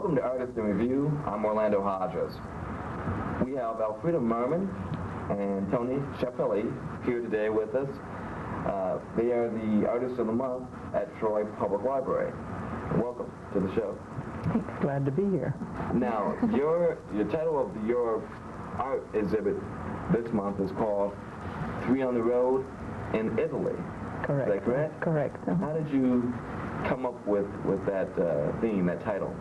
Welcome to Artist in Review. I'm Orlando Hodges. We have Alfreda Merman and Toni Chiapelli here today with us. They are the Artists of the Month at Troy Public Library. Welcome to the show. Thanks. Glad to be here. Now, your title of your art exhibit this month is called Three on the Road in Italy. Correct. Is that correct? Correct. How did you come up with that theme, that title?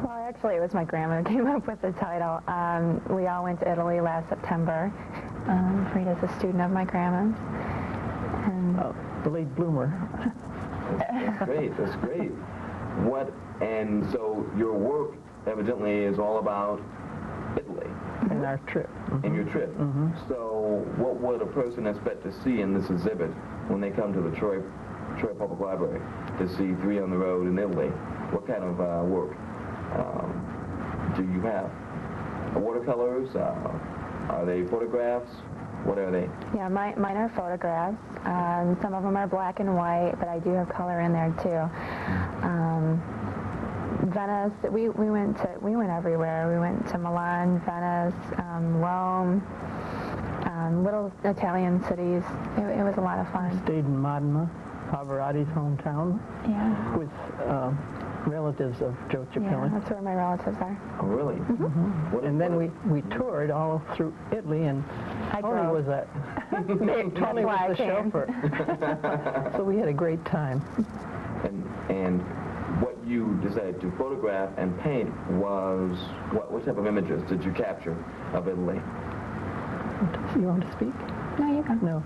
Well, actually, it was my grandma who came up with the title. We all went to Italy last September. Frida's a student of my grandma's. And the late bloomer. That's great. That's great. And so your work evidently is all about Italy. And our trip. And your trip. So what would a person expect to see in this exhibit when they come to the Troy Public Library to see Three on the Road in Italy? What kind of work do you have? Watercolors? Are they photographs? What are they? yeah, mine are photographs. Some of them are black and white, but I do have color in there too. Venice, we went everywhere. We went to Milan, Venice, Rome, little Italian cities. It was a lot of fun. Stayed in Modena, Pavarotti's hometown, Yeah. with relatives of Joe Yeah, Chiapelli. that's where my relatives are. Oh, really? And then we toured all through Italy, and Toni drove. was that. Toni why was the I came. chauffeur. So we had a great time. And what you decided to photograph and paint was what type of images did you capture of Italy? You want to speak? No, you go. No.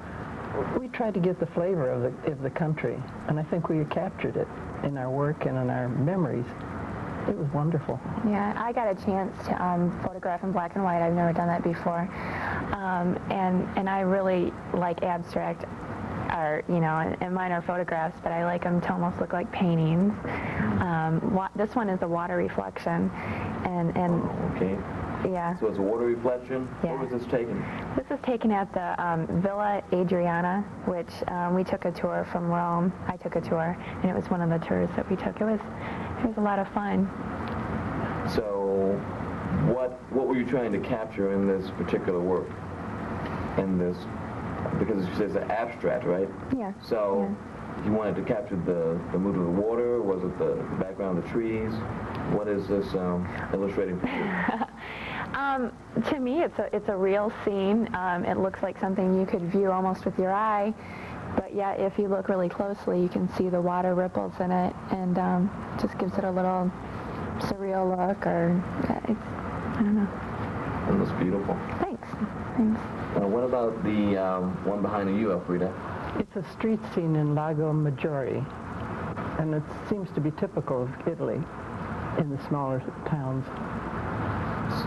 We tried to get the flavor of the country, and I think we captured it in our work and in our memories. It was wonderful. Yeah, I got a chance to photograph in black and white. I've never done that before. And I really like abstract art, and mine are photographs, but I like them to almost look like paintings. This one is a water reflection, and Okay. yeah. So it's a water reflection? Yeah. Where was this taken? This is taken at the Villa Adriana, which we took a tour from Rome. I took a tour, and it was one of the tours that we took. It was a lot of fun. So what were you trying to capture in this particular work? Because it says abstract, right? Yeah. So you wanted to capture the mood of the water? Was it the background of the trees? What is this illustrating for you? To me, it's a real scene. It looks like something you could view almost with your eye, but yet if you look really closely, you can see the water ripples in it, and just gives it a little surreal look, or I don't know. It looks beautiful. Thanks. What about the one behind you, Alfreda? It's a street scene in Lago Maggiore, and it seems to be typical of Italy in the smaller towns.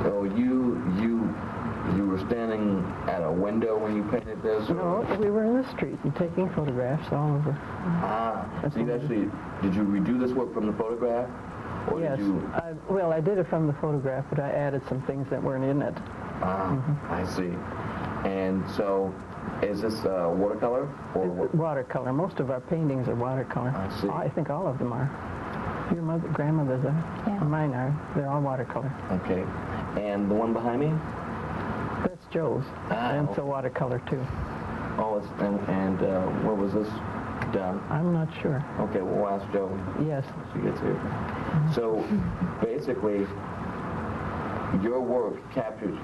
So you were standing at a window when you painted this? No, we were in the street and taking photographs all over. So you did you redo this work from the photograph? Or Yes. did you... I did it from the photograph, but I added some things that weren't in it. I see. And so, is this watercolor? Or It's watercolor. Most of our paintings are watercolor. I see. I think all of them are. Your grandmother's are. Yeah. Mine are. They're all watercolor. Okay. And the one behind me? That's Joe's. And it's a okay. watercolor, too. Oh, where was this done? I'm not sure. Okay, we'll ask Joe Yes. when she gets here. So, basically, your work captured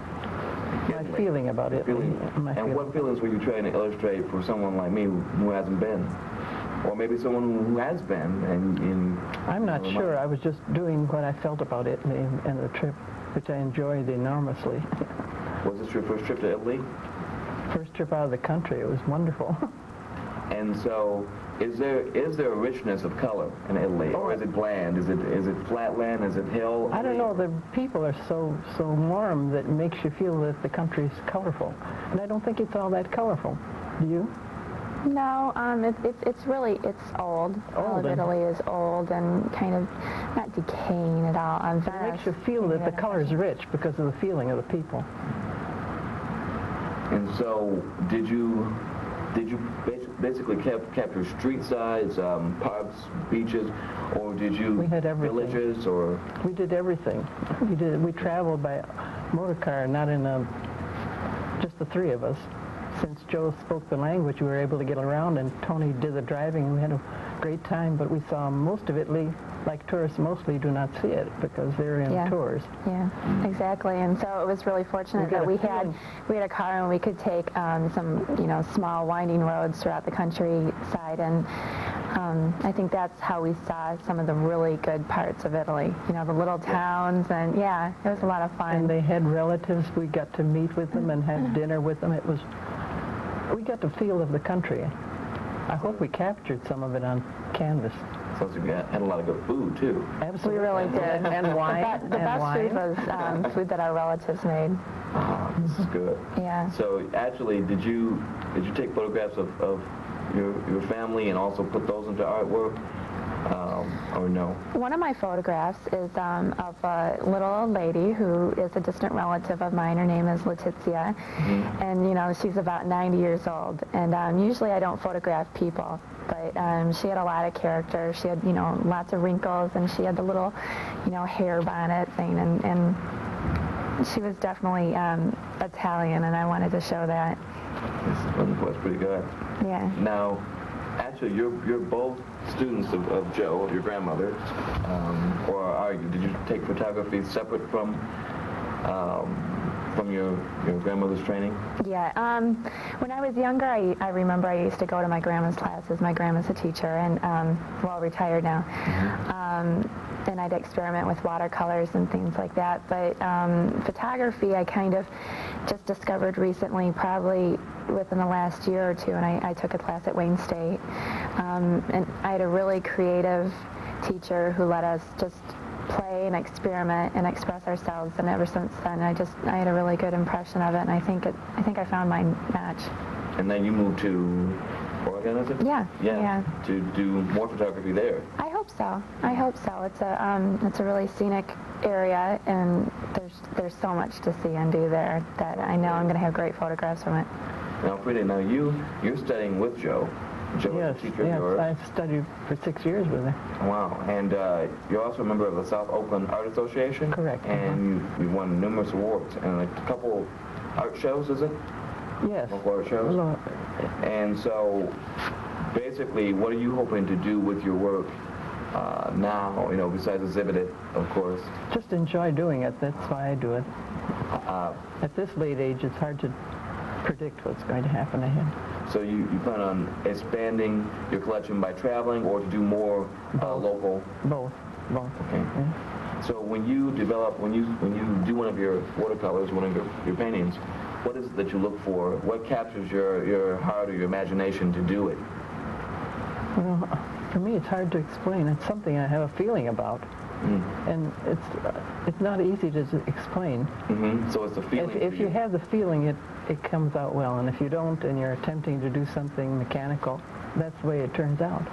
My feeling about it. And what feelings were you trying to illustrate for someone like me who hasn't been? Or maybe someone who has been and I'm not sure. I was just doing what I felt about Italy and the trip, which I enjoyed enormously. Was this your first trip to Italy? First trip out of the country. It was wonderful. And so, is there a richness of color in Italy, or is it bland? Is it flatland? Is it hill? I don't know. The people are so warm that it makes you feel that the country's colorful, and I don't think it's all that colorful. Do you? No, it's old. All of Italy is old and kind of not decaying at all. It makes you feel that the color is rich because of the feeling of the people. And so, did you Did you basically capture street sides, parks, beaches, or did you We had everything. villages, or? We did everything. We traveled by motor car, not in just the three of us. Since Joe spoke the language, we were able to get around, and Toni did the driving. We had a great time, but we saw most of Italy like tourists mostly do not see it because they're in tours. Yeah, exactly. And so it was really fortunate that we had a car and we could take some small winding roads throughout the countryside, and I think that's how we saw some of the really good parts of Italy. The little towns, and it was a lot of fun. And they had relatives. We got to meet with them and have dinner with them. We got the feel of the country. I hope we captured some of it on canvas. Sounds like you had a lot of good food, too. Absolutely. We really did. And wine. The best food was food that our relatives made. This is good. Yeah. So actually, did you take photographs of your family and also put those into artwork, or no? One of my photographs is of a little old lady who is a distant relative of mine. Her name is Letizia, and she's about 90 years old. And usually I don't photograph people, but she had a lot of character. She had lots of wrinkles, and she had the little hair bonnet thing, and she was definitely Italian, and I wanted to show that. That's pretty good. Yeah. Now, actually, you're both students of Joe, of your grandmother, or are you? Did you take photography separate from your grandmother's training? Yeah. When I was younger, I remember I used to go to my grandma's classes. My grandma's a teacher, and retired now. And I'd experiment with watercolors and things like that. But photography, I kind of just discovered recently, probably within the last year or two, and I took a class at Wayne State. And I had a really creative teacher who let us just play and experiment and express ourselves, and ever since then I had a really good impression of it, and I think I found my match. And then you moved to Oregon, is it? Yeah. To do more photography there. I hope so. It's a really scenic area, and there's so much to see and do there that I know I'm going to have great photographs from it. Now, Frida, you're studying with Joe. Joe is a teacher of yours. Yes, I've studied for 6 years with her. Wow. And you're also a member of the South Oakland Art Association. Correct. And you've won numerous awards and a couple art shows, is it? Yes. Local art shows. Hello. And so, basically, what are you hoping to do with your work now? Besides exhibit it, of course. Just enjoy doing it. That's why I do it. At this late age, it's hard to predict what's going to happen ahead. So you plan on expanding your collection by traveling, or to do more local? Both. Okay. Yeah. So when you do one of your watercolors, one of your paintings, what is it that you look for? What captures your heart or your imagination to do it? Well, for me, it's hard to explain. It's something I have a feeling about, and it's not easy to explain. Mm-hmm. So it's a feeling. If you have the feeling, it comes out well, and if you don't, and you're attempting to do something mechanical, that's the way it turns out.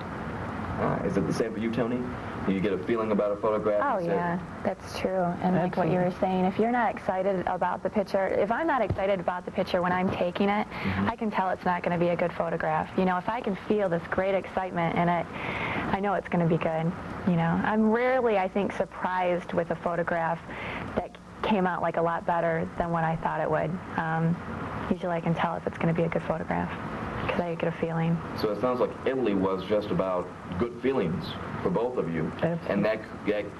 Is it the same for you, Toni? You get a feeling about a photograph? Oh, yeah, that's true. And like what you were saying, if you're not excited about the picture, if I'm not excited about the picture when I'm taking it, I can tell it's not going to be a good photograph. If I can feel this great excitement in it, I know it's going to be good. I'm rarely, I think, surprised with a photograph that came out like a lot better than what I thought it would. Usually I can tell if it's going to be a good photograph because I get a feeling. So it sounds like Italy was just about good feelings for both of you. Absolutely. And that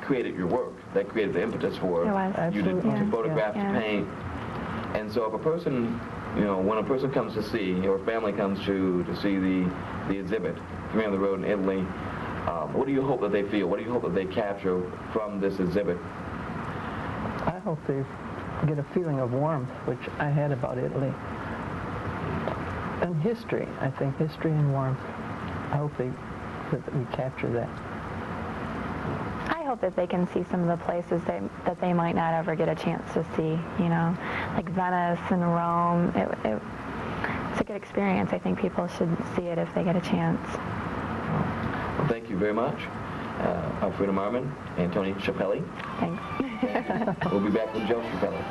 created your work. That created the impetus for you to photograph, to paint. And so if a person, when a person comes to see, or a family comes to see the exhibit, Three on the Road in Italy, what do you hope that they feel? What do you hope that they capture from this exhibit? I hope they get a feeling of warmth, which I had about Italy. And history, I think, history and warmth. I hope that we capture that. I hope that they can see some of the places that they might not ever get a chance to see, like Venice and Rome. It's a good experience. I think people should see it if they get a chance. Well, thank you very much, Frida Marmon and Toni Chiapelli. Thanks. We'll be back with Joe Chiapelli.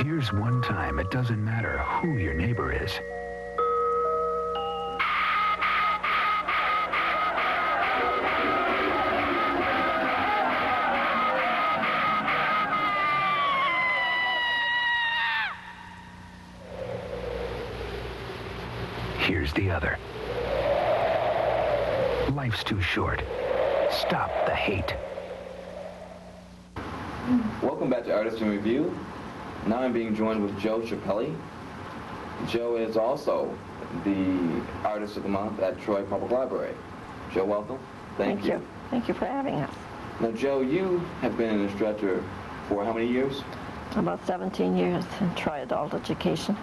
Here's one time it doesn't matter who your neighbor is. Here's the other. Life's too short. Stop the hate. Welcome back to Artist in Review. Now I'm being joined with Joe Chiapelli. Joe is also the Artist of the Month at Troy Public Library. Joe, welcome. Thank you. Thank you for having us. Now, Joe, you have been an instructor for how many years? About 17 years in Troy Adult Education.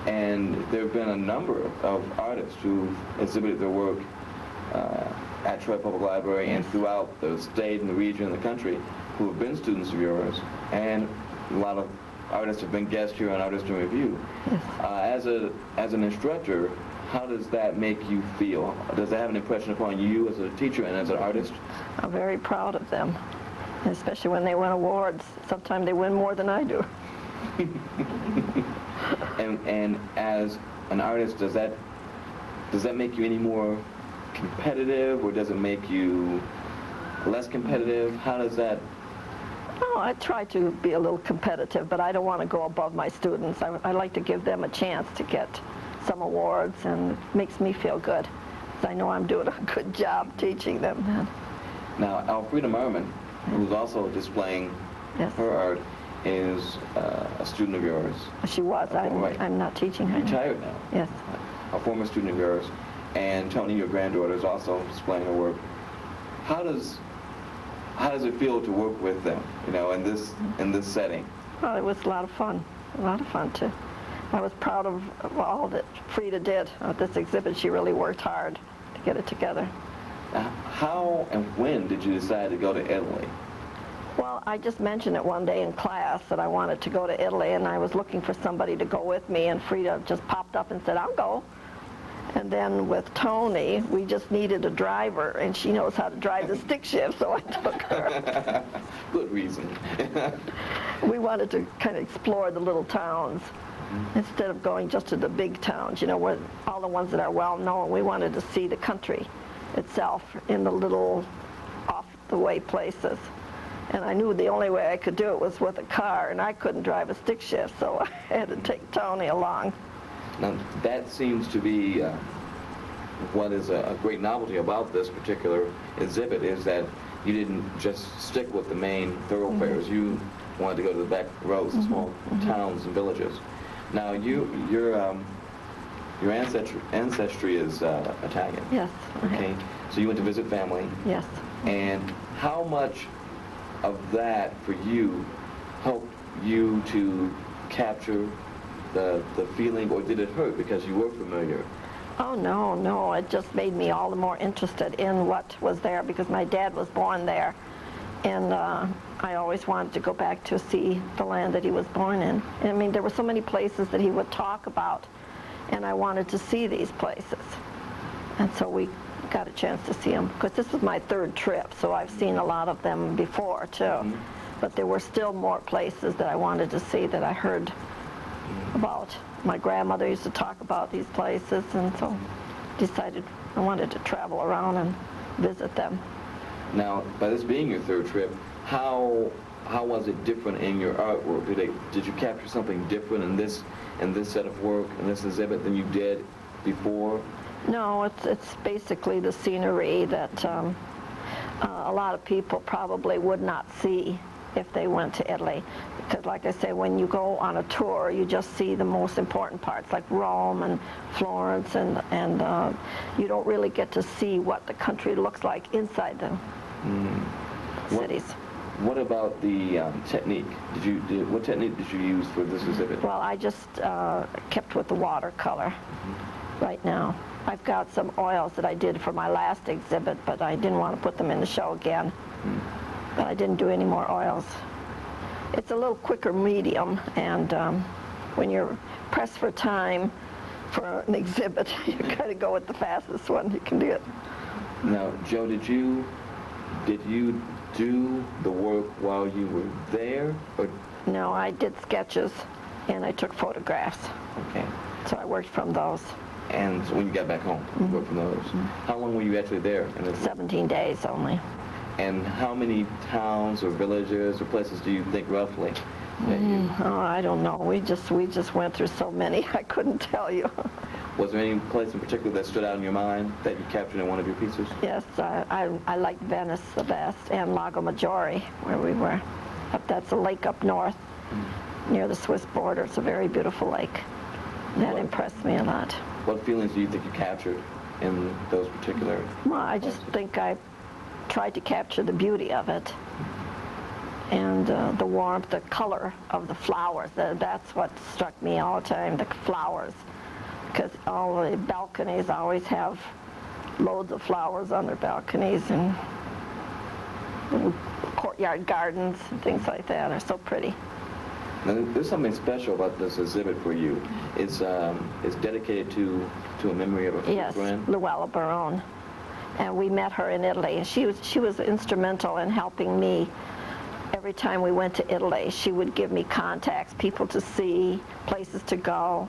And there have been a number of artists who've exhibited their work at Troy Public Library and throughout the state and the region and the country who have been students of yours. And a lot of artists have been guests here on Artist in Review. Yes. As an instructor, how does that make you feel? Does that have an impression upon you as a teacher and as an artist? I'm very proud of them, especially when they win awards. Sometimes they win more than I do. And as an artist, does that make you any more competitive, or does it make you less competitive? How does that? Oh, I try to be a little competitive, but I don't want to go above my students. I like to give them a chance to get some awards, and it makes me feel good. I know I'm doing a good job teaching them. Now, Elfrida Merman, who's also displaying her art, is a student of yours. She was. I'm not teaching her. Retired now. Yes. A former student of yours. And Toni, your granddaughter, is also displaying her work. How does it feel to work with them, in this setting? Well, it was a lot of fun. A lot of fun, too. I was proud of all that Frida did at this exhibit. She really worked hard to get it together. How and when did you decide to go to Italy? Well, I just mentioned it one day in class that I wanted to go to Italy, and I was looking for somebody to go with me, and Frida just popped up and said, I'll go. And then with Toni, we just needed a driver, and she knows how to drive the stick shift, so I took her. Good reason. We wanted to kind of explore the little towns instead of going just to the big towns, where all the ones that are well known. We wanted to see the country itself in the little off-the-way places. And I knew the only way I could do it was with a car, and I couldn't drive a stick shift, so I had to take Toni along. Now, that seems to be what is a great novelty about this particular exhibit, is that you didn't just stick with the main thoroughfares. You wanted to go to the back roads, the small towns and villages. Now, your ancestry is Italian. Yes. Okay. So you went to visit family. Yes. And how much of that for you helped you to capture the feeling, or did it hurt because you were familiar? Oh, no. It just made me all the more interested in what was there, because my dad was born there. And I always wanted to go back to see the land that he was born in. I mean, there were so many places that he would talk about, and I wanted to see these places. And so we got a chance to see them, because this was my third trip, so I've seen a lot of them before, too. But there were still more places that I wanted to see that I heard about. My grandmother used to talk about these places, and so decided I wanted to travel around and visit them. Now, by this being your third trip, how was it different in your artwork? Did you capture something different in this set of work, in this exhibit, than you did before? No, it's basically the scenery that a lot of people probably would not see if they went to Italy. Because like I say, when you go on a tour, you just see the most important parts, like Rome and Florence, and you don't really get to see what the country looks like inside the cities. What about the technique? What technique did you use for this exhibit? Well, I just kept with the watercolor right now. I've got some oils that I did for my last exhibit, but I didn't want to put them in the show again. But I didn't do any more oils. It's a little quicker medium, and when you're pressed for time for an exhibit, you kind of go with the fastest one you can do it. Now, Joe, did you do the work while you were there? Or? No, I did sketches and I took photographs. Okay. So I worked from those. And so when you got back home, you worked from those. How long were you actually there? 17 days only. And how many towns or villages or places do you think roughly that you... Oh, I don't know. We just went through so many. I couldn't tell you. Was there any place in particular that stood out in your mind that you captured in one of your pieces? Yes, I liked Venice the best, and Lago Maggiore, where we were. That's a lake up north near the Swiss border. It's a very beautiful lake. That impressed me a lot. What feelings do you think you captured in those particular... Well, I just think I tried to capture the beauty of it, and the warmth, the color of the flowers. That's what struck me all the time, the flowers, because all the balconies always have loads of flowers on their balconies, and little courtyard gardens and things like that are so pretty. Now, there's something special about this exhibit for you. It's dedicated to a memory of a Yes, friend. Luella Barone. And we met her in Italy, and she was instrumental in helping me. Every time we went to Italy, she would give me contacts, people to see, places to go.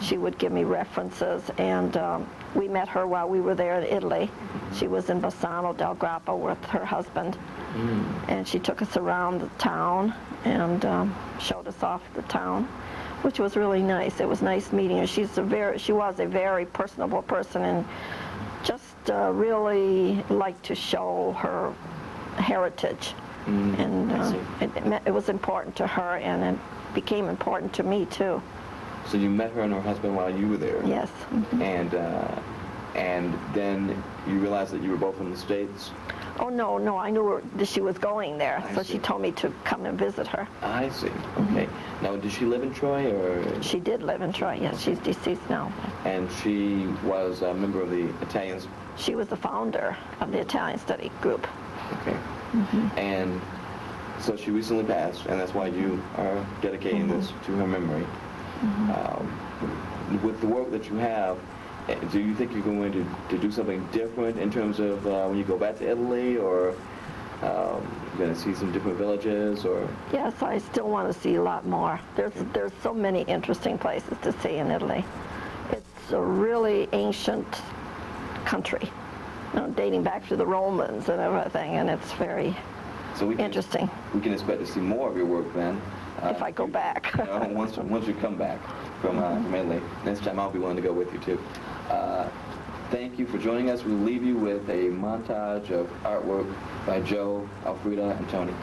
She would give me references, and we met her while we were there in Italy. She was in Bassano del Grappa with her husband, and she took us around the town and showed us off the town, which was really nice. It was nice meeting her. She was a very personable person, and just really liked to show her heritage. And it was important to her, and it became important to me too. So you met her and her husband while you were there? Yes. And then you realized that you were both in the States? Oh, no, I knew that she was going there, I so see. she told me to come and visit her. I see. Okay. Now, did she live in Troy, or? She did live in Troy, yes. She's deceased now. And she was a member of the Italians? She was the founder of the Italian Study Group. Okay. And so she recently passed, and that's why you are dedicating this to her memory. With the work that you have, do you think you're going to do something different in terms of when you go back to Italy, or you're going to see some different villages, or? Yes, I still want to see a lot more. There's so many interesting places to see in Italy. It's a really ancient country, dating back to the Romans and everything, and it's very interesting. We can expect to see more of your work then. If I go back. Once you come back from Italy. Next time I'll be willing to go with you too. Thank you for joining us. We'll leave you with a montage of artwork by Joe, Alfreda, and Toni.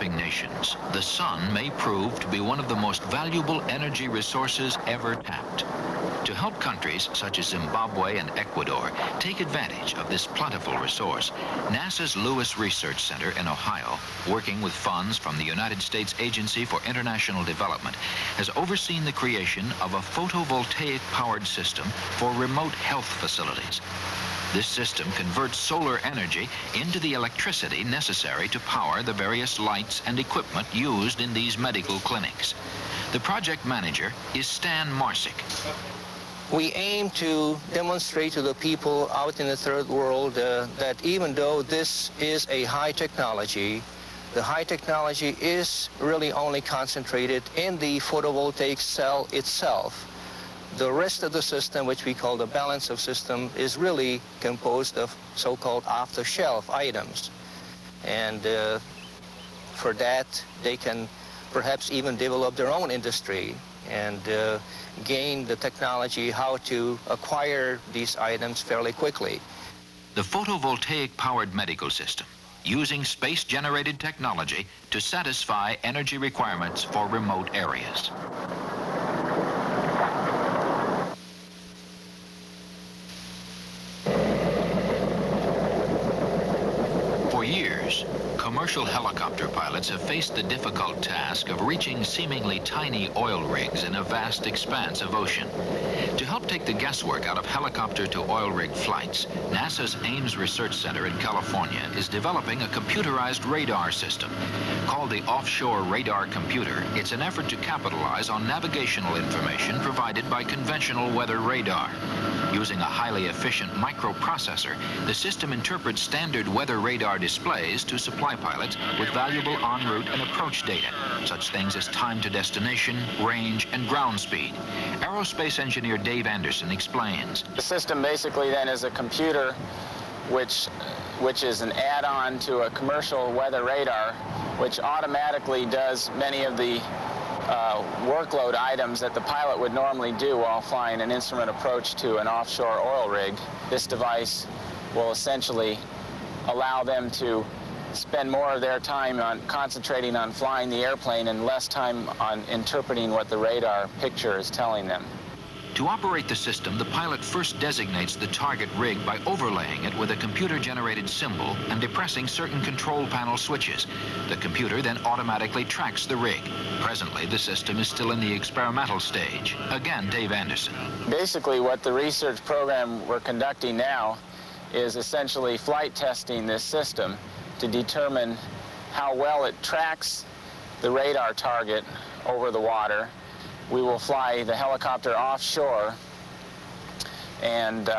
developing nations, the sun may prove to be one of the most valuable energy resources ever tapped. To help countries such as Zimbabwe and Ecuador take advantage of this plentiful resource, NASA's Lewis Research Center in Ohio, working with funds from the United States Agency for International Development, has overseen the creation of a photovoltaic-powered system for remote health facilities. This system converts solar energy into the electricity necessary to power the various lights and equipment used in these medical clinics. The project manager is Stan Marsick. We aim to demonstrate to the people out in the third world that even though this is a high technology, the high technology is really only concentrated in the photovoltaic cell itself. The rest of the system, which we call the balance of system, is really composed of so-called off-the-shelf items. And for that, they can perhaps even develop their own industry and gain the technology how to acquire these items fairly quickly. The photovoltaic-powered medical system, using space-generated technology to satisfy energy requirements for remote areas. For years, commercial helicopter pilots have faced the difficult task of reaching seemingly tiny oil rigs in a vast expanse of ocean. To help take the guesswork out of helicopter to oil rig flights, NASA's Ames Research Center in California is developing a computerized radar system. Called the Offshore Radar Computer, it's an effort to capitalize on navigational information provided by conventional weather radar. Using a highly efficient microprocessor, the system interprets standard weather radar displays to supply pilots with valuable en route and approach data, such things as time to destination, range, and ground speed. Aerospace engineer Dave Anderson explains. The system basically then is a computer which is an add-on to a commercial weather radar, which automatically does many of the workload items that the pilot would normally do while flying an instrument approach to an offshore oil rig. This device will essentially allow them to spend more of their time on concentrating on flying the airplane and less time on interpreting what the radar picture is telling them. To operate the system, the pilot first designates the target rig by overlaying it with a computer-generated symbol and depressing certain control panel switches. The computer then automatically tracks the rig. Presently, the system is still in the experimental stage. Again, Dave Anderson. Basically, what the research program we're conducting now is essentially flight testing this system to determine how well it tracks the radar target over the water. We will fly the helicopter offshore and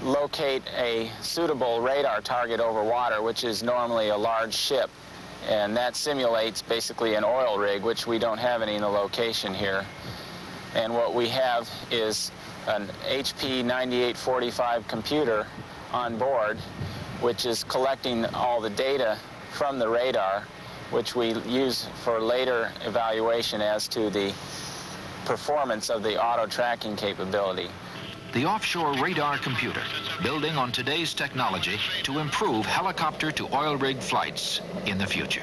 locate a suitable radar target over water, which is normally a large ship. And that simulates basically an oil rig, which we don't have any in the location here. And what we have is an HP 9845 computer on board, which is collecting all the data from the radar, which we use for later evaluation as to the performance of the auto-tracking capability. The offshore radar computer, building on today's technology to improve helicopter to oil rig flights in the future.